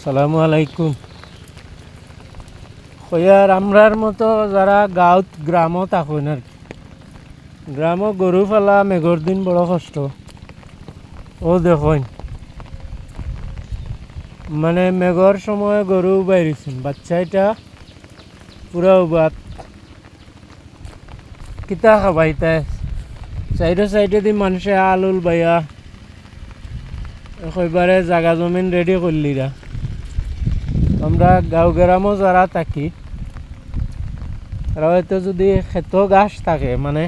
সালামু আলাইকুম। কইয়ার আমরার মতো যারা গাঁৱত গ্রামও থাকুন আর কি, গ্রামও গরু ফেলা মেঘর দিন বড় কষ্ট। ও দেখুন, মানে মেঘর সময় গরু বাইরেছেন, বাচ্চাটা পুরা উবাত কিতা খাবাইতে সাইডে দি মানুষে আলুল বাইয়া কইবারে জাগা জমিন রেডি করলিরা। আমরা গাঁও গ্রামও যারা থাকি তারা হয়তো যদি খেত গাছ থাকে, মানে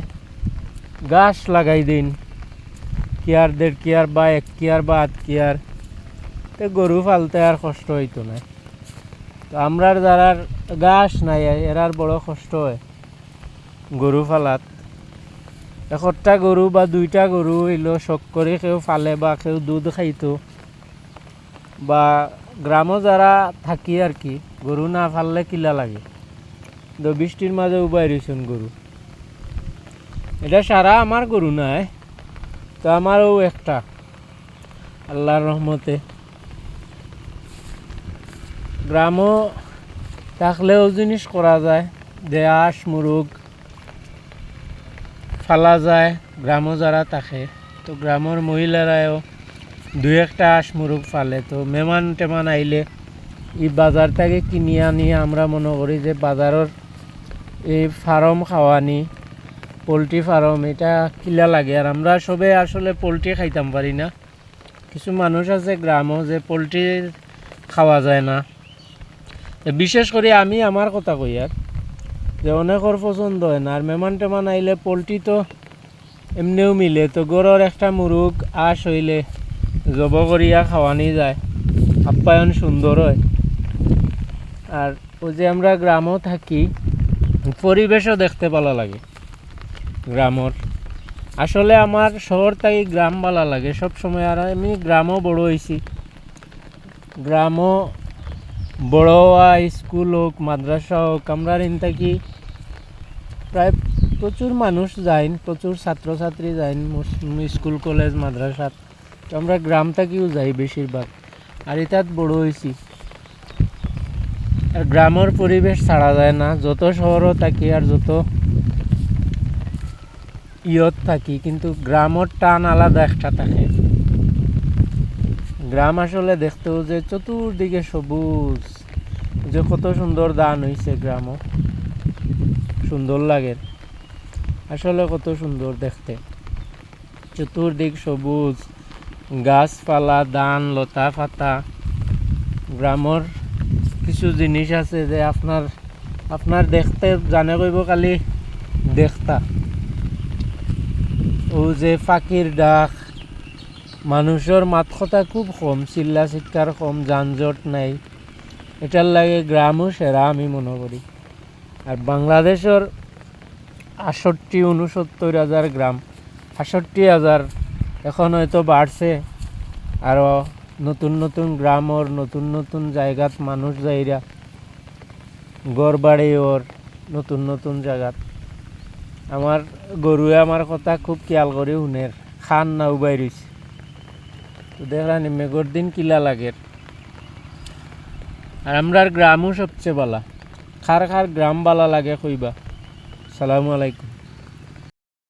গাছ লাগাই দিন কিয়ার 1.5 কিয়ার বা 1 কিয়ার বা 8 কিয়ার, তো গরু ফালতে আর কষ্ট হইতো না। তো আমরার যারা গাছ নাই এরার বড় কষ্ট হয় গরু ফালাত। একটা গরু বা 2টা গরু হইলো শখ করে কেউ ফালে বা কেউ দুধ খাইতো, বা গ্রামও যারা থাকি আর কি, গরু না ফাললে কিলা লাগে। তো বৃষ্টির মাঝে উবাই রয়েছেন গরু, এটা সারা আমার গরু নাই, তো আমারও একটা আল্লাহর রহমতে। গ্রামও থাকলেও জিনিস করা যায়, যে হাঁস মুরগ ফালা যায় গ্রামও যারা থাকে। তো গ্রামের মহিলারাও 2-1টা হাঁস মুরগ ফালে। তো মেহমান টেমান আইলে এই বাজার থেকে কিনে আনি আমরা মনে করি যে বাজারের এই ফার্ম খাওয়ানি, পোলট্রি ফার্ম, এটা কিলা লাগে। আর আমরা সবে আসলে পোলট্রি খাইতাম পারি না। কিছু মানুষ আছে গ্রামও যে পোলট্রি খাওয়া যায় না। বিশেষ করে আমি আমার কথা কই আর, যে অনেকের পছন্দ হয় না। আর মেহমান টেমান আইলে পোলট্রি তো এমনিও মিলে, তো গরুর একটা মুরগ আঁশ হইলে জব করিয়া খাওয়ানি যায়, আপ্যায়ন সুন্দর হয়। আর ওই যে আমরা গ্রামও থাকি, পরিবেশও দেখতে ভালো লাগে গ্রামর। আসলে আমার শহর থেকে গ্রাম ভালো লাগে সব সময়। আর আমি গ্রামও বড় হয়েছি, গ্রামও বড় স্কুল হোক মাদ্রাসা হোক, আমরা ইন থাকি প্রায় প্রচুর মানুষ যায়, প্রচুর ছাত্রছাত্রী যায় স্কুল কলেজ মাদ্রাসাত। তো আমরা গ্রাম থেকেও যাই বেশিরভাগ, আর এটাত বড় হয়েছি। আর গ্রামের পরিবেশ ছাড়া যায় না, যত শহরও থাকি আর যত ইয়ত থাকি, কিন্তু গ্রামের টান আলাদা একটা থাকে। গ্রাম আসলে দেখতেও যে চতুর্দিকে সবুজ, যে কত সুন্দর ধান হয়েছে, গ্রামও সুন্দর লাগে আসলে, কত সুন্দর দেখতে। চতুর্দিক সবুজ, গাছপালা, ধান লতা পাতা। গ্রামের কিছু জিনিস আছে যে আপনার দেখতে জানে কইব খালি দেখতা। ও যে পাখির ডাক, মানুষের মাত কথা খুব কম, চিল্লা চিৎকার কম, যানজট নাই, এটার লাগে গ্রামও সেরা আমি মনে করি। আর বাংলাদেশের 68-69 হাজার গ্রাম, 68,000 এখন হয়তো বাড়ছে। আরও নতুন নতুন গ্রামর নতুন নতুন জায়গাত মানুষ যাইরা ঘর বাড়ি ওর নতুন নতুন জায়গাত। আমার গরুয়ে আমার কথা খুব খেয়াল করে শুনের, খান না উবাই রয়েছে। তো দেখলাম মেঘর দিন কিলা লাগে। আর আমরার গ্রামও সবচেয়ে বালা। খার গ্রাম বালা লাগে কইবা। সালামু আলাইকুম।